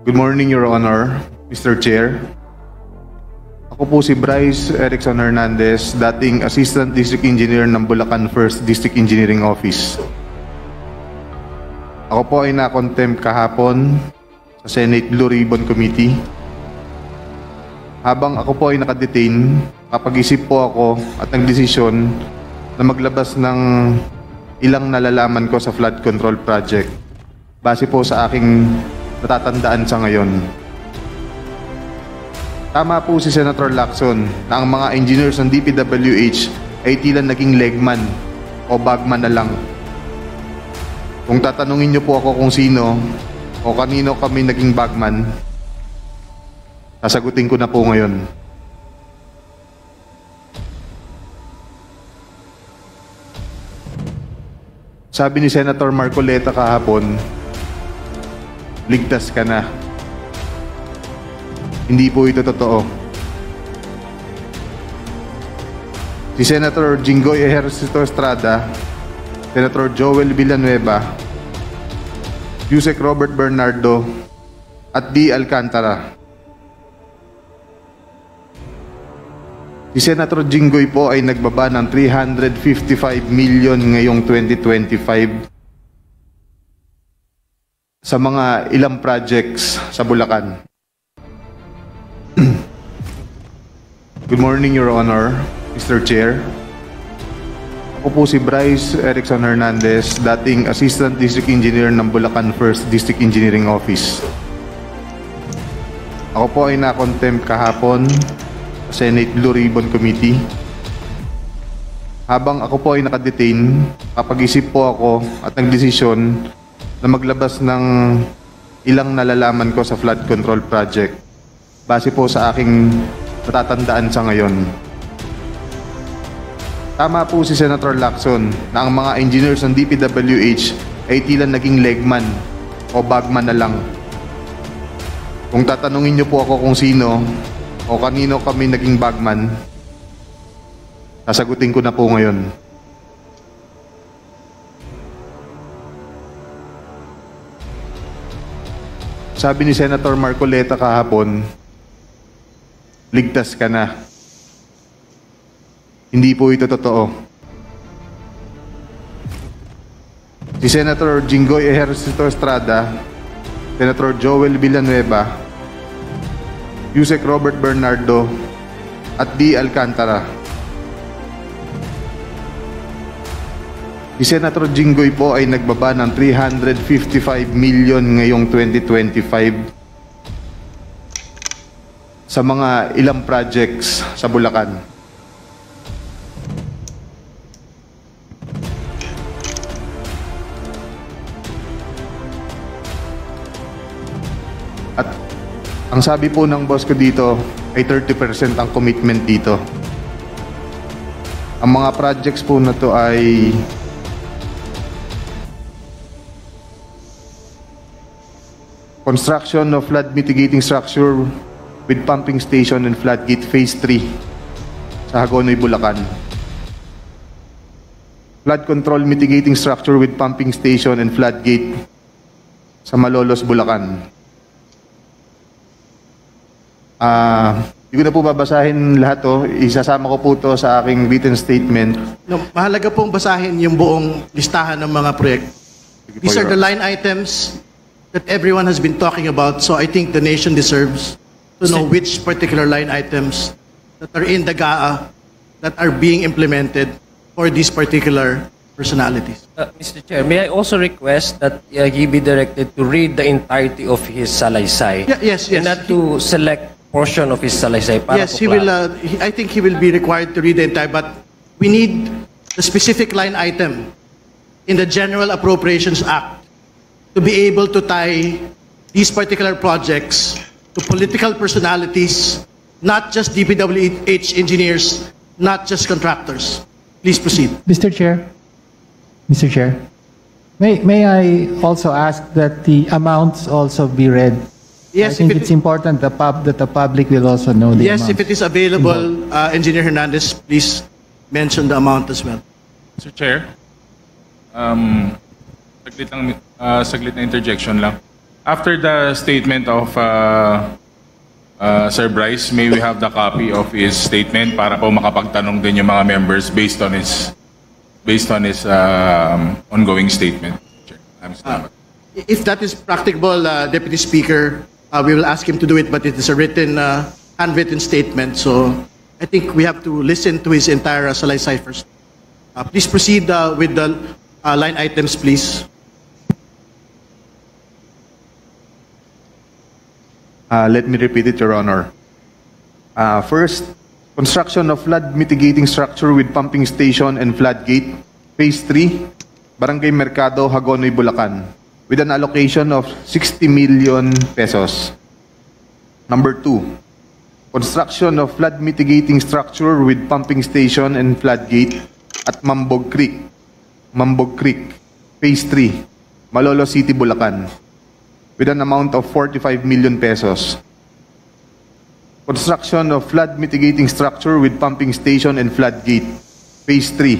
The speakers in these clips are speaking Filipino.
Good morning, Your Honor, Mr. Chair. Ako po si Bryce Erickson Hernandez, dating Assistant District Engineer ng Bulacan 1st District Engineering Office. Ako po ay na-contempt kahapon sa Senate Blue Ribbon Committee. Habang ako po ay nakadetain, kapag-isip po ako at nagdesisyon na maglabas ng ilang nalalaman ko sa flood control project base po sa aking natatandaan sa ngayon. Tama po si Senator Lacson na ang mga engineers ng DPWH ay tila naging legman o bagman na lang. Kung tatanungin niyo po ako kung sino o kanino kami naging bagman, sasagutin ko na po ngayon. Sabi ni Senator Marcoleta kahapon, ligtas ka na. Hindi po ito totoo. Si Senator Jinggoy Ejercito Estrada, Senator Joel Villanueva, Yusek Robert Bernardo, at D. Alcantara. Si Senator Jinggoy po ay nagbaba ng 355 million ngayong 2025 sa mga ilang projects sa Bulacan. Good morning, Your Honor, Mr. Chair. Ako po si Bryce Erickson Hernandez, dating Assistant District Engineer ng Bulacan 1st District Engineering Office. Ako po ay na-contempt kahapon sa Senate Blue Ribbon Committee. Habang ako po ay nakadetain, kapag-isip po ako at nagdesisyon na maglabas ng ilang nalalaman ko sa flood control project base po sa aking natatandaan sa ngayon. Tama po si Senator Lacson na ang mga engineers ng DPWH ay tila naging legman o bagman na lang. Kung tatanungin niyo po ako kung sino o kanino kami naging bagman, sasagutin ko na po ngayon. Sabi ni Senator Marcoleta kahapon, ligtas ka na. Hindi po ito totoo. Si Senator Jinggoy Ejercito Estrada, Senator Joel Villanueva, Yusek Robert Bernardo, at D. Alcantara. Si Senator Jinggoy po ay nagbaba ng 355 million ngayong 2025 sa mga ilang projects sa Bulacan. At ang sabi po ng boss ko dito ay 30% ang commitment dito. Ang mga projects po na to ay construction of flood mitigating structure with pumping station and floodgate phase 3 sa Hagonoy, Bulacan. Flood control mitigating structure with pumping station and floodgate sa Malolos, Bulacan. Hindi ko na po babasahin lahat to. Isasama ko po to sa aking written statement. No, mahalaga pong basahin yung buong listahan ng mga proyekto. These are the line items that everyone has been talking about, so I think the nation deserves to know which particular line items that are in the GAA that are being implemented for these particular personalities. Mr. Chair, may I also request that he be directed to read the entirety of his salaysay? Yes. And not to select portion of his salaysay. Yes, he will. I think he will be required to read the entire, but we need the specific line item in the General Appropriations Act to be able to tie these particular projects to political personalities, not just DPWH engineers, not just contractors. Please proceed. Mr. Chair, may I also ask that the amounts also be read? Yes, I think it's important that the public will also know the yes, amounts. if it is available, Engineer Hernandez, please mention the amount as well. Mr. Saglit na interjection lang. After the statement of Sir Bryce, may we have the copy of his statement para po makapagtanong din yung mga members based on his ongoing statement. Chair. Salamat. If that is practicable, Deputy Speaker, we will ask him to do it, but it is a handwritten statement, so I think we have to listen to his entire salaysay first. Please proceed with the line items, please. Let me repeat it, Your Honor. First, construction of flood mitigating structure with pumping station and floodgate, Phase 3, Barangay Mercado, Hagonoy, Bulacan, with an allocation of 60 million pesos. Number 2, construction of flood mitigating structure with pumping station and floodgate at Mambog Creek, Phase 3, Malolo City, Bulacan, with an amount of 45 million pesos. Construction of flood mitigating structure with pumping station and floodgate, Phase 3,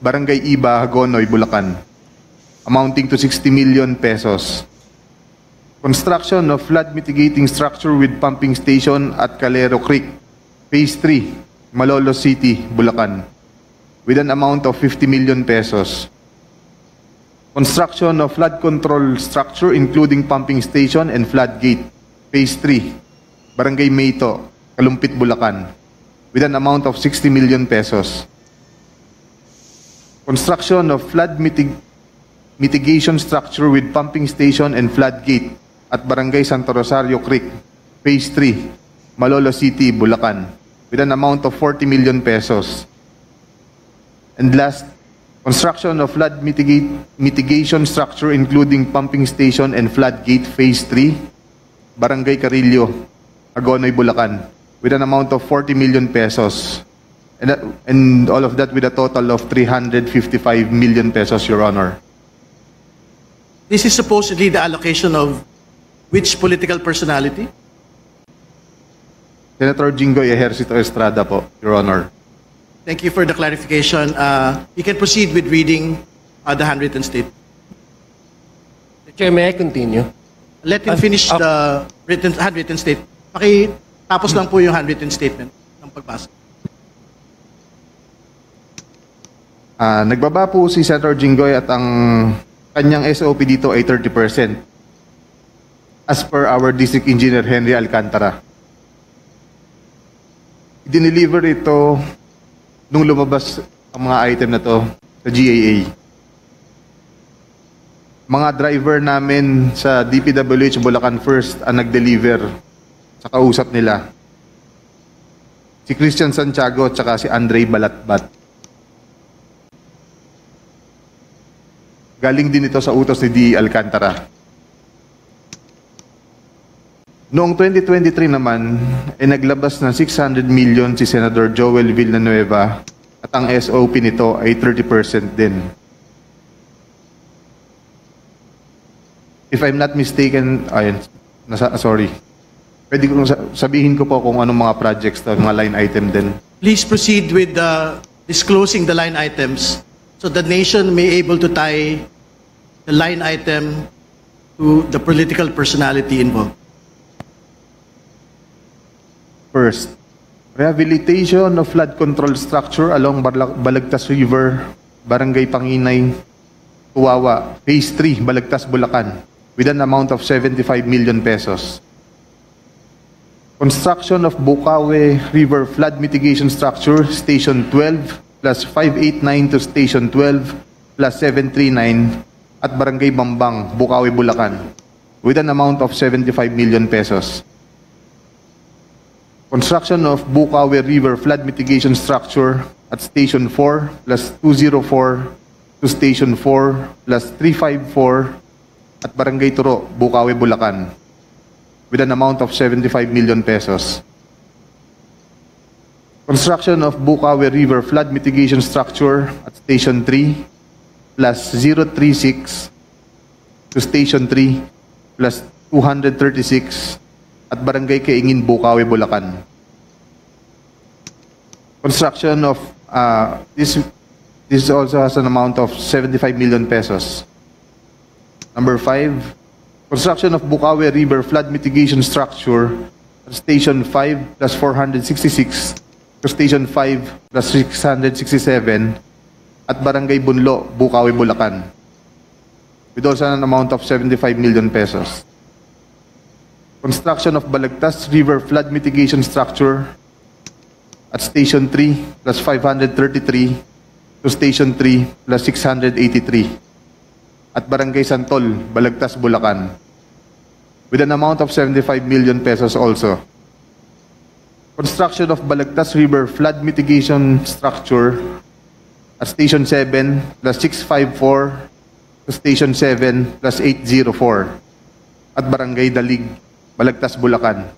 Barangay Iba, Hagonoy, Bulacan, amounting to 60 million pesos. Construction of flood mitigating structure with pumping station at Calero Creek, Phase 3, Malolo City, Bulacan, with an amount of 50 million pesos. Construction of flood control structure including pumping station and floodgate, Phase 3, Barangay Mayto, Kalumpit, Bulacan, with an amount of 60 million pesos. Construction of flood mitigation structure with pumping station and floodgate at Barangay Santo Rosario Creek, Phase 3, Malolo City, Bulacan, with an amount of 40 million pesos. And last, construction of flood mitigation structure including pumping station and floodgate, Phase 3, Barangay Carillo, Hagonoy, Bulacan, with an amount of 40 million pesos. And all of that with a total of 355 million pesos, Your Honor. This is supposedly the allocation of which political personality? Senator Jinggoy Ejercito Estrada po, Your Honor. Thank you for the clarification. You can proceed with reading the handwritten statement. Chair, may I continue? Let him finish the handwritten statement. Tapos lang po yung handwritten statement ng pagbasa. Nagbaba po si Senator Jinggoy at ang kanyang SOP dito ay 30%. As per our District Engineer Henry Alcantara. I-deliver ito nung lumabas ang mga item na to sa GAA. Mga driver namin sa DPWH Bulacan First ang nag-deliver sa kausap nila. Si Christian Santiago at saka si Andre Balatbat. Galing din ito sa utos ni D. Alcantara. Noong 2023 naman, ay naglabas ng 600 million si Senator Joel Villanueva at ang SOP nito ay 30% din. If I'm not mistaken, sorry. Pwede kong sabihin ko po kung anong mga projects to, mga line item din. Please proceed with disclosing the line items so the nation may able to tie the line item to the political personality involved. First, rehabilitation of flood control structure along Balagtas River, Barangay Panginay, Tuwawa, Phase 3, Balagtas, Bulacan, with an amount of 75 million pesos. Construction of Bukawe River Flood Mitigation Structure, Station 12, plus 589 to Station 12, plus 739, at Barangay Bambang, Bukawe, Bulacan, with an amount of 75 million pesos. Construction of Bukawe River Flood Mitigation Structure at Station 4 plus 204 to Station 4 plus 354 at Barangay Turo, Bukawe, Bulacan, with an amount of 75 million pesos. Construction of Bukawe River Flood Mitigation Structure at Station 3 plus 036 to Station 3 plus 236 at Barangay Kaingin, Bukawe, Bulacan. Construction of this also has an amount of 75 million pesos. Number 5, Construction of Bukawi River Flood Mitigation Structure at Station 5 plus 466 to Station 5 plus 667 at Barangay Bunlo, Bukawi, Bulacan, with also an amount of 75 million pesos. Construction of Balagtas River Flood Mitigation Structure at Station 3 plus 533 to Station 3 plus 683 at Barangay Santol, Balagtas, Bulacan, with an amount of 75 million pesos also. Construction of Balagtas River Flood Mitigation Structure at Station 7 plus 654 to Station 7 plus 804 at Barangay Dalig, Balagtas, Bulacan,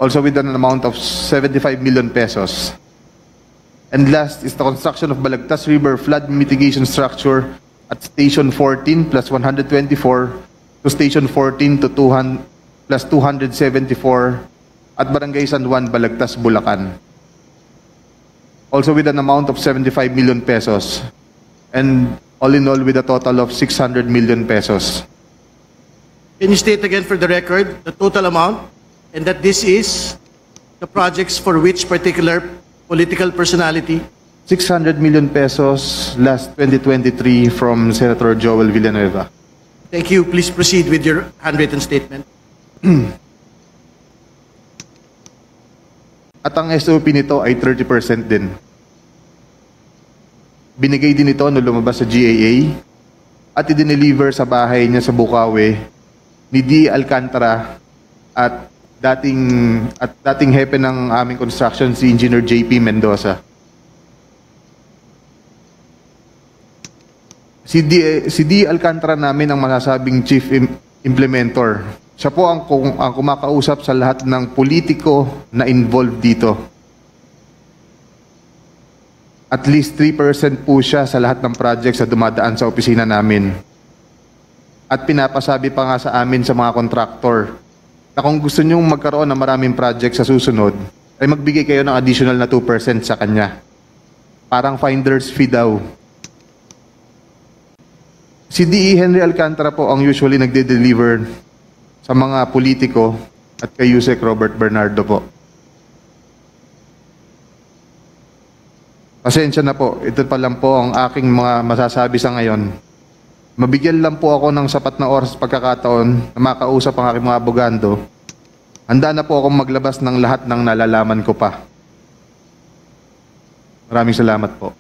also with an amount of 75 million pesos. And last is the construction of Balagtas River Flood Mitigation Structure at Station 14 plus 124 to Station 14 to 200 plus 274 at Barangay San Juan, Balagtas, Bulacan, also with an amount of 75 million pesos, and all in all with a total of 600 million pesos. Can you state again for the record the total amount and that this is the projects for which particular political personality? 600 million pesos last 2023 from Senator Joel Villanueva. Thank you. Please proceed with your handwritten statement. At ang SOP nito ay 30% din. Binigay din ito nung lumabas sa GAA at i-deliver sa bahay niya sa Bukawi ni D. Alcantara at dating hepe ng aming construction si Engineer JP Mendoza. Si D. Alcantara namin ang masasabing chief implementor. Siya po ang kumakausap sa lahat ng politiko na involved dito. At least 3% po siya sa lahat ng projects na dumadaan sa opisina namin. At pinapasabi pa nga sa amin sa mga kontraktor na kung gusto nyong magkaroon ng maraming projects sa susunod, ay magbigay kayo ng additional na 2% sa kanya. Parang finder's fee daw. Si D.E. Henry Alcantara po ang usually nagde-deliver sa mga politiko at kay Yusek Robert Bernardo po. Pasensya na po, ito pa lang po ang aking mga masasabi sa ngayon. Mabigyan lang po ako ng sapat na oras pagkakataon na makausap ang aking mga abogado. Handa na po akong maglabas ng lahat ng nalalaman ko pa. Maraming salamat po.